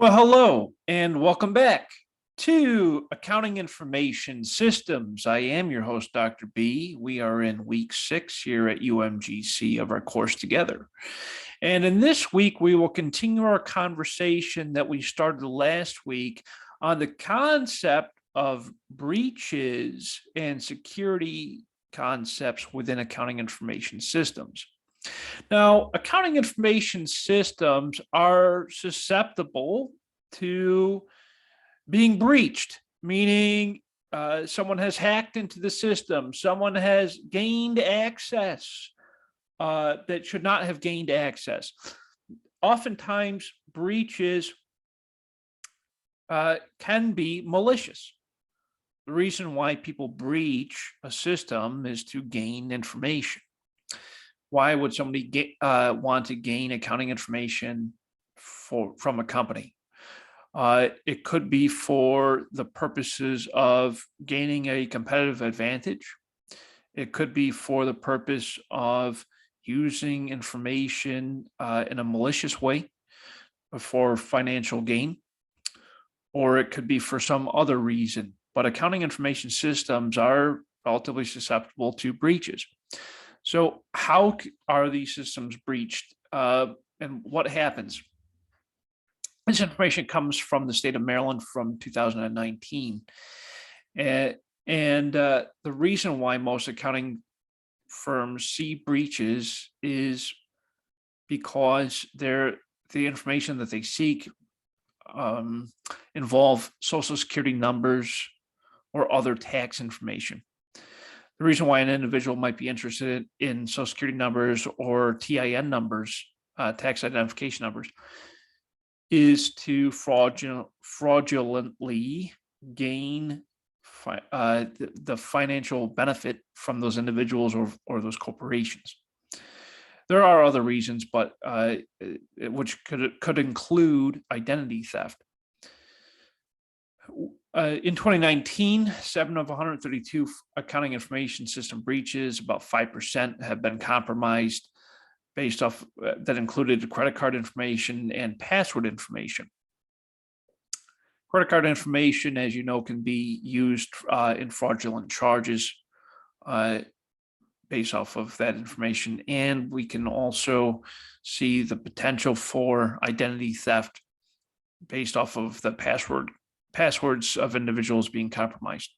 Well, hello and welcome back to Accounting Information Systems. I am your host, Dr. B. We are in week 6 here at UMGC of our course together. And in this week, we will continue our conversation that we started last week on the concept of breaches and security concepts within accounting information systems. Now, accounting information systems are susceptible to being breached, meaning someone has hacked into the system, someone has gained access that should not have gained access. Oftentimes, breaches can be malicious. The reason why people breach a system is to gain information. Why would somebody want to gain accounting information from a company? It could be for the purposes of gaining a competitive advantage. It could be for the purpose of using information in a malicious way for financial gain, or it could be for some other reason. But accounting information systems are relatively susceptible to breaches. So how are these systems breached and what happens? This information comes from the state of Maryland from 2019. And the reason why most accounting firms see breaches is because the information that they seek involve social security numbers or other tax information. The reason why an individual might be interested in social security numbers or TIN numbers, tax identification numbers, is to fraudulently gain the financial benefit from those individuals or those corporations. There are other reasons, but which could include identity theft. In 2019, 7 of 132 accounting information system breaches, about 5% have been compromised based off that included credit card information and password information. Credit card information, as you know, can be used in fraudulent charges based off of that information. And we can also see the potential for identity theft based off of the passwords of individuals being compromised.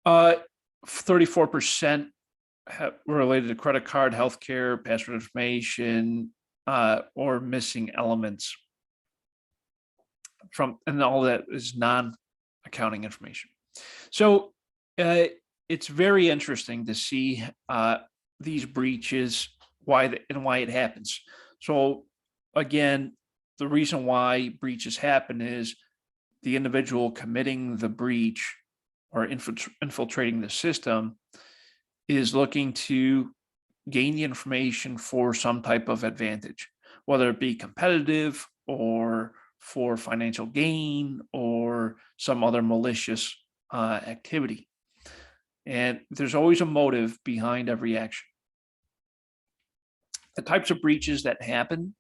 34% were related to credit card, healthcare, password information, or missing elements and all that is non-accounting information. So it's very interesting to see these breaches, why it happens. So again, the reason why breaches happen is the individual committing the breach or infiltrating the system is looking to gain the information for some type of advantage, whether it be competitive or for financial gain or some other malicious activity. And there's always a motive behind every action. The types of breaches that happen,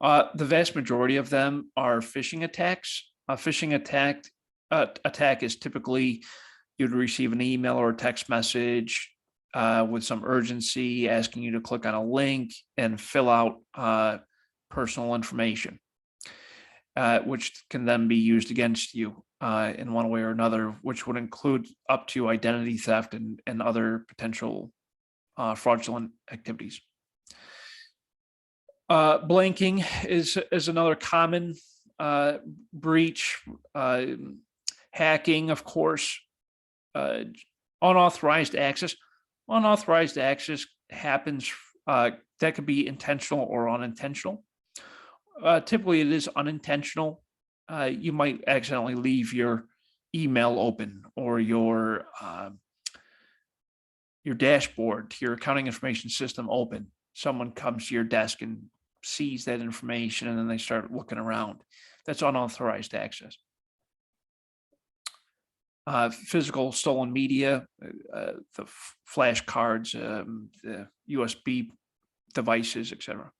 the vast majority of them are phishing attacks. A phishing attack is typically you'd receive an email or a text message with some urgency asking you to click on a link and fill out personal information, which can then be used against you in one way or another, which would include up to identity theft and other potential fraudulent activities. Blanking is another common breach. Hacking, of course. Unauthorized access. Unauthorized access happens, that could be intentional or unintentional. Typically, it is unintentional. You might accidentally leave your email open or your dashboard, your accounting information system open. Someone comes to your desk and sees that information, and then they start looking around. That's unauthorized access. Physical stolen media, the flash cards, the USB devices, etc.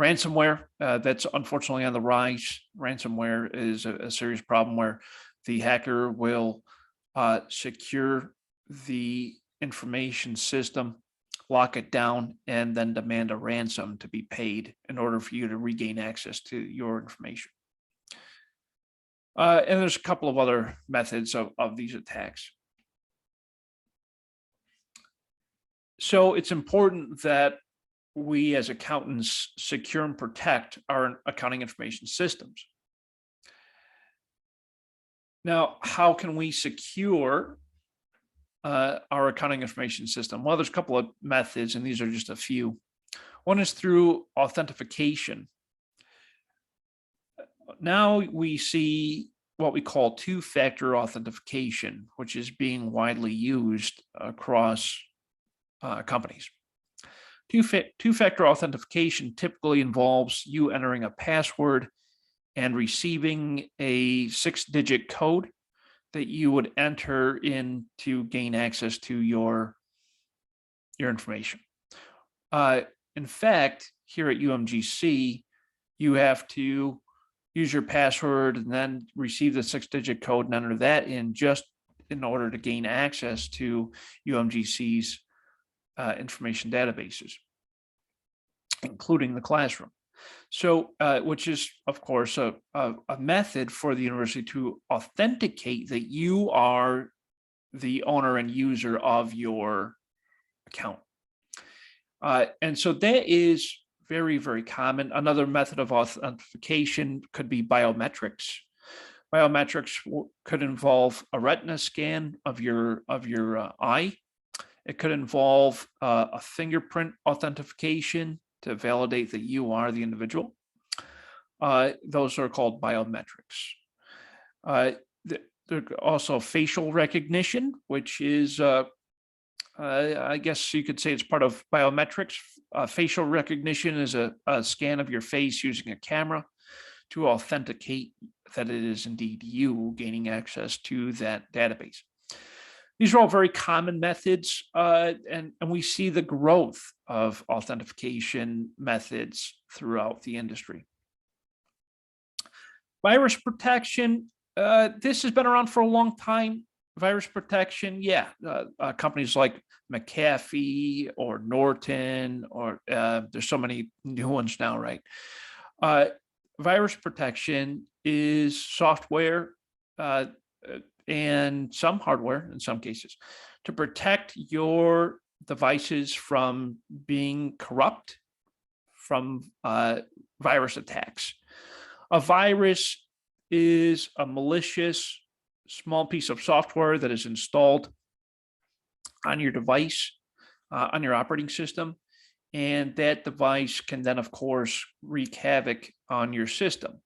Ransomware, that's unfortunately on the rise. Ransomware is a serious problem where the hacker will secure the information system, lock it down, and then demand a ransom to be paid in order for you to regain access to your information. And there's a couple of other methods of these attacks. So it's important that we as accountants secure and protect our accounting information systems. Now, how can we secure our accounting information system? Well, there's a couple of methods, and these are just a few. One is through authentication. Now we see what we call two-factor authentication, which is being widely used across companies. Two-factor authentication typically involves you entering a password and receiving a 6-digit code that you would enter in to gain access to your information. In fact, here at UMGC, you have to use your password and then receive the 6-digit code and enter that in just in order to gain access to UMGC's information databases, including the classroom. So, which is, of course, a method for the university to authenticate that you are the owner and user of your account. And so that is very, very common. Another method of authentication could be biometrics. Biometrics could involve a retina scan of your eye. It could involve a fingerprint authentication to validate that you are the individual. Those are called biometrics. There's also facial recognition, which is, I guess you could say it's part of biometrics. Facial recognition is a scan of your face using a camera to authenticate that it is indeed you gaining access to that database. These are all very common methods, and we see the growth of authentication methods throughout the industry. Virus protection, this has been around for a long time. Virus protection, yeah, companies like McAfee or Norton, or there's so many new ones now, right? Virus protection is software and some hardware in some cases to protect your devices from being corrupt from virus attacks. A virus is a malicious small piece of software that is installed on your device, on your operating system, and that device can then, of course, wreak havoc on your system.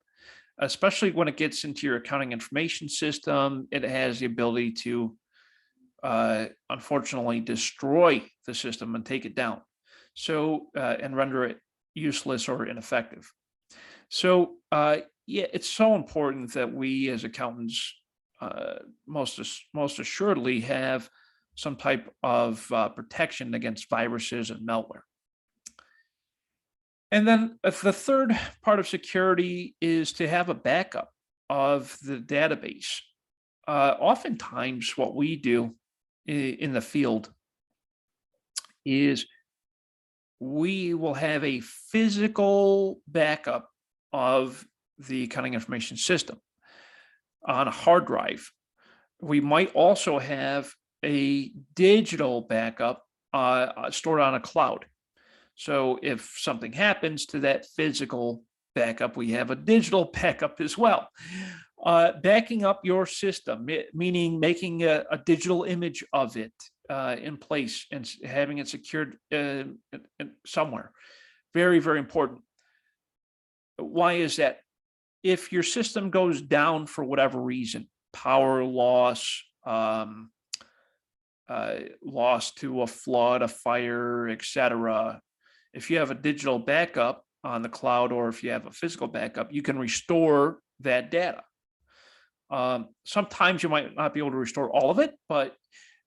Especially when it gets into your accounting information system, it has the ability to, unfortunately, destroy the system and take it down. So, and render it useless or ineffective. So, yeah, it's so important that we as accountants most assuredly have some type of protection against viruses and malware. And then the third part of security is to have a backup of the database. Oftentimes what we do in the field is we will have a physical backup of the accounting information system on a hard drive. We might also have a digital backup stored on a cloud. So if something happens to that physical backup, we have a digital backup as well. Backing up your system, meaning making a digital image of it in place and having it secured somewhere. Very, very important. Why is that? If your system goes down for whatever reason, power loss, loss to a flood, a fire, etc., if you have a digital backup on the cloud, or if you have a physical backup, you can restore that data. Sometimes you might not be able to restore all of it, but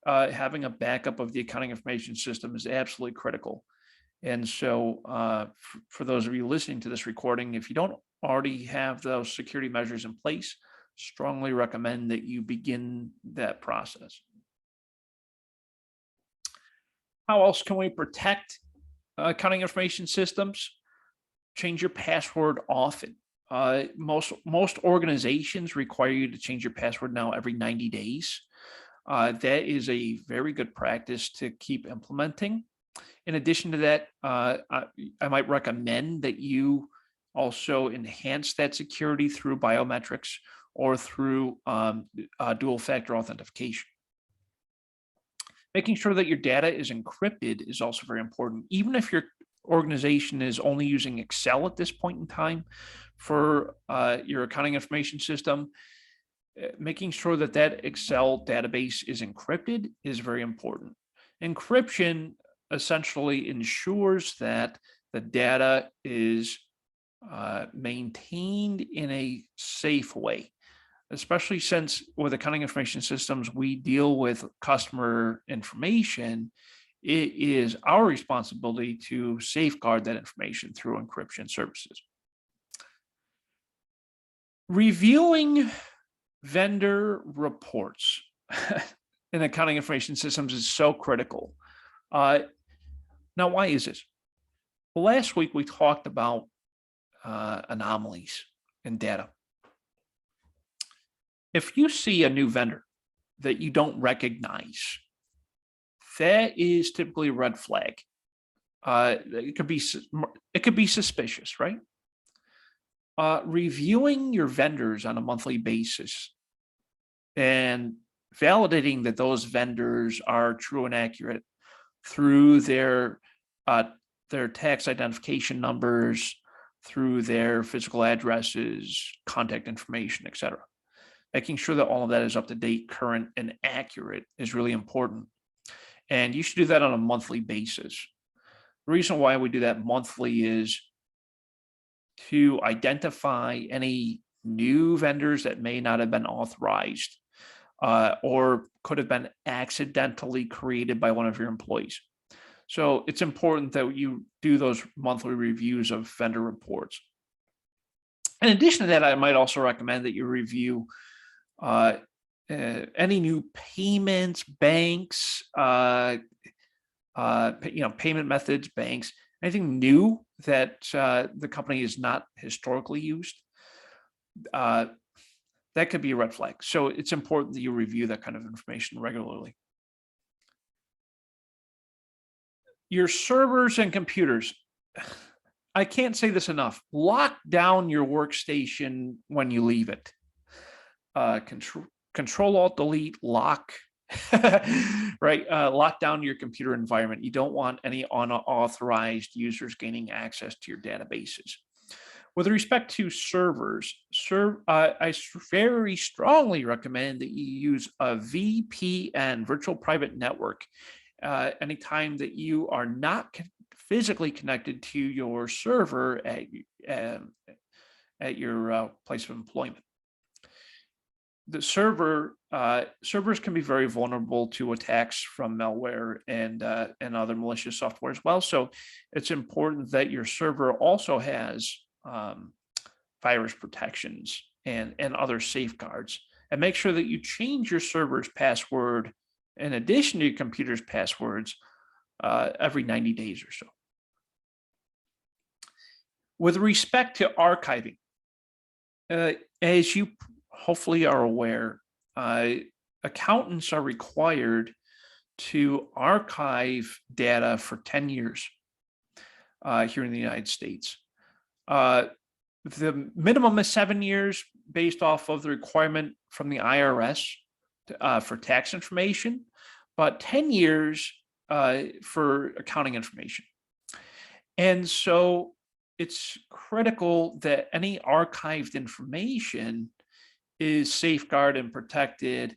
having a backup of the accounting information system is absolutely critical. And so for those of you listening to this recording, if you don't already have those security measures in place, strongly recommend that you begin that process. How else can we protect accounting information systems? Change your password often. Most organizations require you to change your password now every 90 days. That is a very good practice to keep implementing. In addition to that, I might recommend that you also enhance that security through biometrics or through dual factor authentication. Making sure that your data is encrypted is also very important. Even if your organization is only using Excel at this point in time for your accounting information system, making sure that that Excel database is encrypted is very important. Encryption essentially ensures that the data is maintained in a safe way, especially since with accounting information systems, we deal with customer information. It is our responsibility to safeguard that information through encryption services. Reviewing vendor reports in accounting information systems is so critical. Now, why is this? Well, last week we talked about anomalies in data. If you see a new vendor that you don't recognize, that is typically a red flag. It could be suspicious, right? Reviewing your vendors on a monthly basis and validating that those vendors are true and accurate through their tax identification numbers, through their physical addresses, contact information, etc. Making sure that all of that is up to date, current, and accurate is really important. And you should do that on a monthly basis. The reason why we do that monthly is to identify any new vendors that may not have been authorized or could have been accidentally created by one of your employees. So it's important that you do those monthly reviews of vendor reports. In addition to that, I might also recommend that you review any new payments, banks, payment methods, banks, anything new that the company has not historically used. That could be a red flag. So it's important that you review that kind of information regularly. Your servers and computers. I can't say this enough. Lock down your workstation when you leave it. Control Alt Delete lock, right? Lock down your computer environment. You don't want any unauthorized users gaining access to your databases. With respect to servers, I very strongly recommend that you use a VPN, virtual private network, anytime that you are not physically connected to your server at your place of employment. The servers can be very vulnerable to attacks from malware and other malicious software as well. So it's important that your server also has virus protections and other safeguards, and make sure that you change your server's password in addition to your computer's passwords every 90 days or so. With respect to archiving, as you hopefully are aware, accountants are required to archive data for 10 years here in the United States. The minimum is 7 years based off of the requirement from the IRS for tax information, but 10 years for accounting information. And so it's critical that any archived information is safeguarded and protected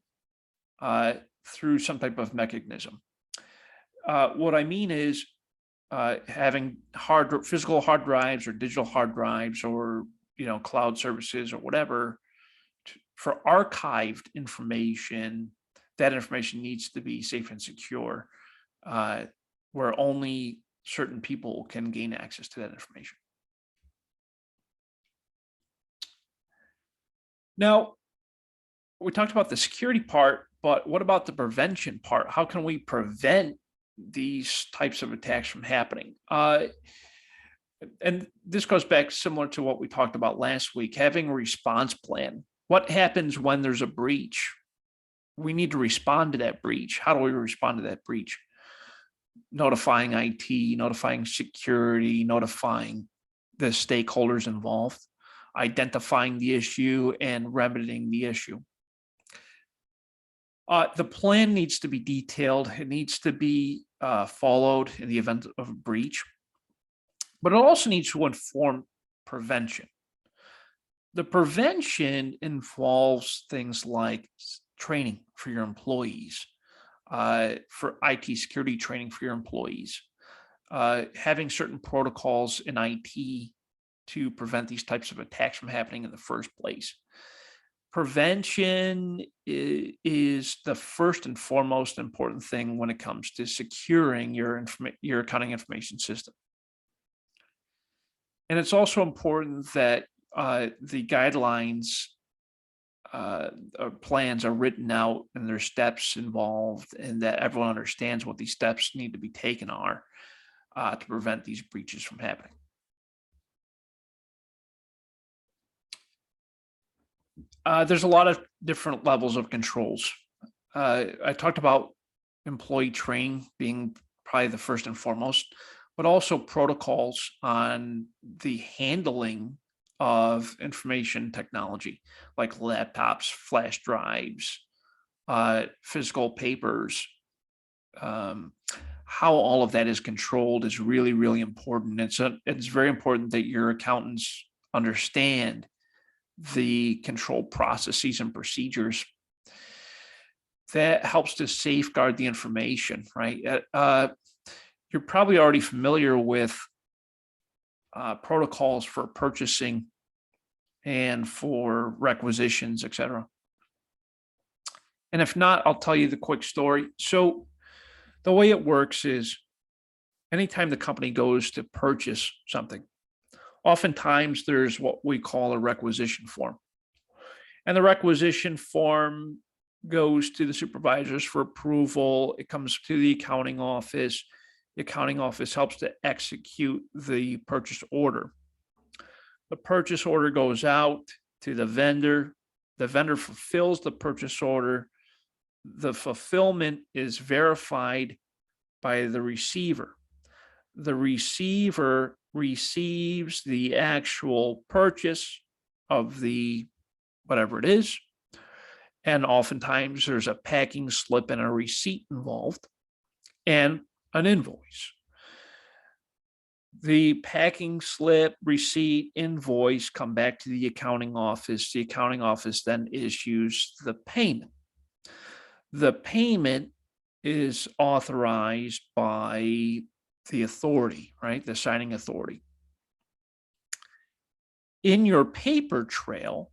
through some type of mechanism. What I mean is having physical hard drives or digital hard drives or cloud services or whatever for archived information. That information needs to be safe and secure, where only certain people can gain access to that information. Now, we talked about the security part, but what about the prevention part? How can we prevent these types of attacks from happening? And this goes back similar to what we talked about last week, having a response plan. What happens when there's a breach? We need to respond to that breach. How do we respond to that breach? Notifying IT, notifying security, notifying the stakeholders involved, identifying the issue and remedying the issue. The plan needs to be detailed. It needs to be followed in the event of a breach, but it also needs to inform prevention. The prevention involves things like training for your employees, for IT security training for your employees, having certain protocols in IT to prevent these types of attacks from happening in the first place. Prevention is the first and foremost important thing when it comes to securing your accounting information system. And it's also important that the guidelines plans are written out and there's steps involved, and that everyone understands what these steps need to be taken are to prevent these breaches from happening. There's a lot of different levels of controls. I talked about employee training being probably the first and foremost, but also protocols on the handling of information technology, like laptops, flash drives, physical papers. How all of that is controlled is really, really important. It's very important that your accountants understand the control processes and procedures. That helps to safeguard the information, right? You're probably already familiar with protocols for purchasing and for requisitions, etc. And if not, I'll tell you the quick story. So the way it works is anytime the company goes to purchase something, oftentimes there's what we call a requisition form. And the requisition form goes to the supervisors for approval. It comes to the accounting office. The accounting office helps to execute the purchase order. The purchase order goes out to the vendor. The vendor fulfills the purchase order. The fulfillment is verified by the receiver. The receiver receives the actual purchase of the whatever it is. And oftentimes there's a packing slip and a receipt involved and an invoice. The packing slip, receipt, invoice come back to the accounting office. The accounting office then issues the payment. The payment is authorized by the authority, right? The signing authority. In your paper trail,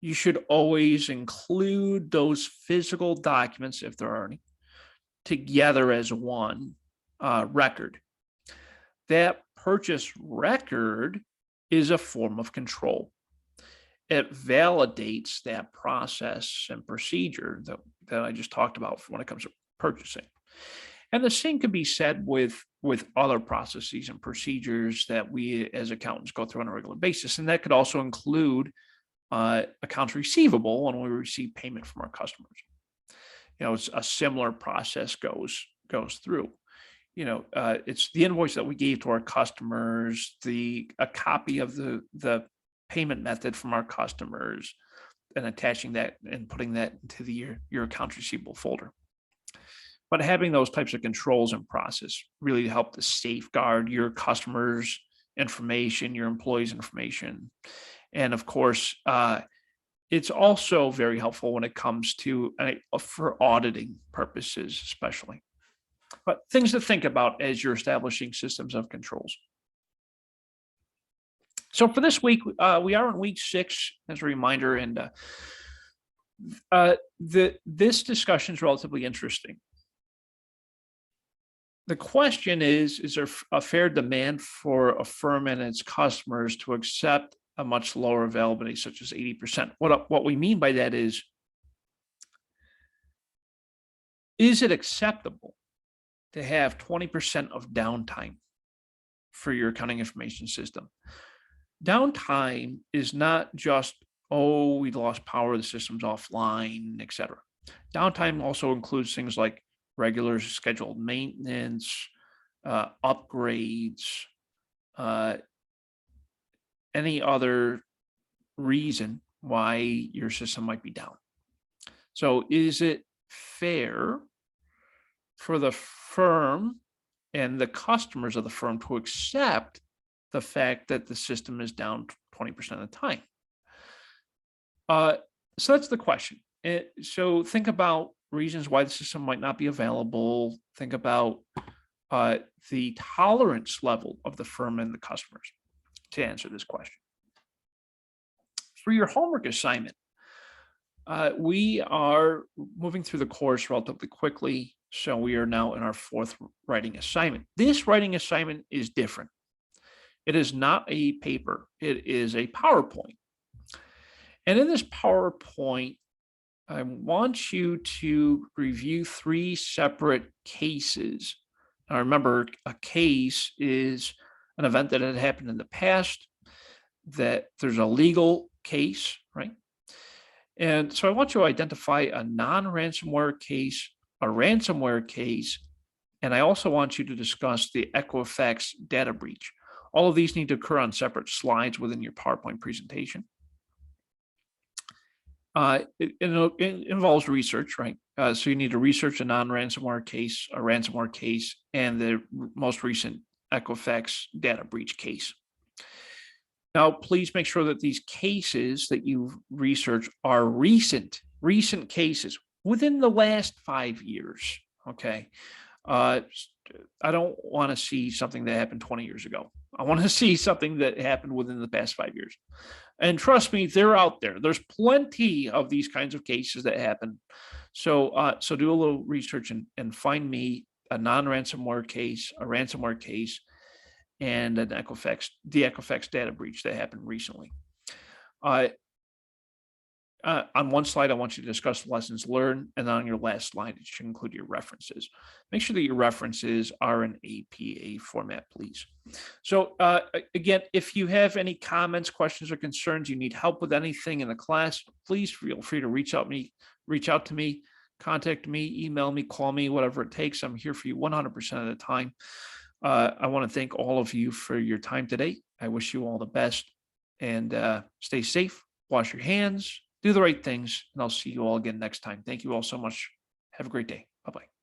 you should always include those physical documents, if there are any, together as one record. That purchase record is a form of control. It validates that process and procedure that I just talked about when it comes to purchasing. And the same can be said with other processes and procedures that we as accountants go through on a regular basis. And that could also include accounts receivable when we receive payment from our customers. You know, it's a similar process goes through. You know, it's the invoice that we gave to our customers, a copy of the payment method from our customers, and attaching that and putting that into your accounts receivable folder. But having those types of controls and process really help to safeguard your customers' information, your employees' information. And of course, it's also very helpful when it comes to for auditing purposes, especially. But things to think about as you're establishing systems of controls. So for this week, we are in week 6 as a reminder, and this discussion is relatively interesting. The question is there a fair demand for a firm and its customers to accept a much lower availability, such as 80%? What we mean by that is it acceptable to have 20% of downtime for your accounting information system? Downtime is not just, oh, we lost power, the system's offline, etc. Downtime also includes things like regular scheduled maintenance, upgrades, any other reason why your system might be down. So is it fair for the firm and the customers of the firm to accept the fact that the system is down 20% of the time? So that's the question. So think about reasons why the system might not be available. Think about the tolerance level of the firm and the customers to answer this question. For your homework assignment, we are moving through the course relatively quickly. So we are now in our fourth writing assignment. This writing assignment is different. It is not a paper. It is a PowerPoint. And in this PowerPoint, I want you to review 3 separate cases. Now remember, a case is an event that had happened in the past, that there's a legal case, right? And so I want you to identify a non-ransomware case, a ransomware case, and I also want you to discuss the Equifax data breach. All of these need to occur on separate slides within your PowerPoint presentation. It involves research, right? So you need to research a non-ransomware case, a ransomware case, and the most recent Equifax data breach case. Now, please make sure that these cases that you've researched are recent cases within the last 5 years, okay? I don't want to see something that happened 20 years ago. I want to see something that happened within the past 5 years. And trust me, they're out there. There's plenty of these kinds of cases that happen. So, so do a little research and find me a non-ransomware case, a ransomware case, and the Equifax data breach that happened recently. On one slide, I want you to discuss lessons learned, and on your last slide, it should include your references. Make sure that your references are in APA format, please. So again, if you have any comments, questions, or concerns, you need help with anything in the class, please feel free to reach out to me, contact me, email me, call me, whatever it takes. I'm here for you 100% of the time. I want to thank all of you for your time today. I wish you all the best, and stay safe, wash your hands, do the right things, and I'll see you all again next time. Thank you all so much. Have a great day. Bye-bye.